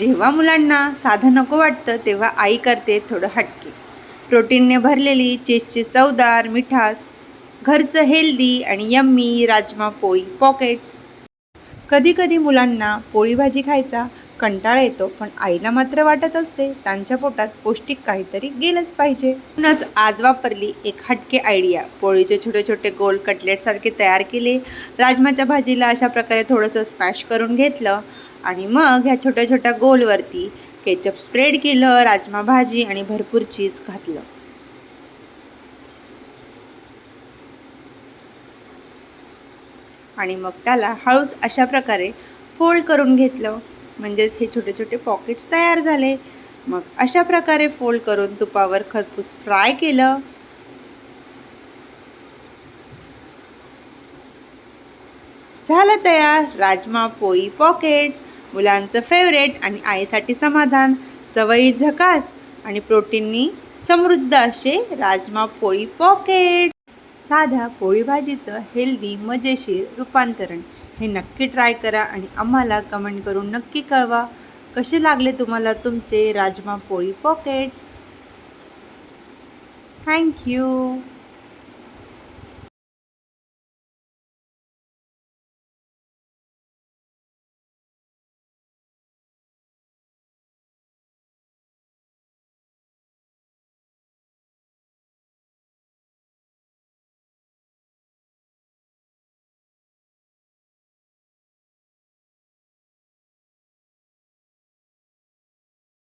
जेव्हा मुलांना साधं नको वाटतं तेव्हा आई करते थोडं हटके. प्रोटीनने भरलेली चीजची चवदार मिठास, घरचं हेल्दी आणि यम्मी राजमा पोळी पॉकेट्स. कधी कधी मुलांना पोळी भाजी खायचा कंटाळा येतो, पण आईला मात्र वाटत असते त्यांच्या पोटात पौष्टिक काहीतरी गेलंच पाहिजे. म्हणूनच आज वापरली एक हटके आयडिया. पोळीचे छोटे छोटे गोल कटलेटसारखे तयार केले. राजमाच्या भाजीला अशा प्रकारे थोडंसं स्मॅश करून घेतलं आणि मग ह्या छोट्या छोट्या गोलवरती केचप स्प्रेड केलं, राजमा भाजी आणि भरपूर चीज घातलं. आणि मग त्याला हळूच अशा प्रकारे फोल्ड करून घेतलं. म्हणजेच हे छोटे छोटे पॉकेट्स तयार झाले. मग अशा प्रकारे फोल्ड करून तुपावर खरपूस फ्राय केलं. झालं तयार राजमा पोळी पॉकेट्स. मुलांचं फेवरेट आणि आईसाठी समाधान. चवई झकास आणि प्रोटीननी समृद्ध असे राजमा पोळी पॉकेट. साध्या पोळी भाजीचं हेल्दी मजेशीर रूपांतरण. हे नक्की ट्राय करा आणि आम्हाला कमेंट करून नक्की कळवा कसे लागले तुम्हाला तुमचे राजमा पोळी पॉकेट्स. थँक्यू.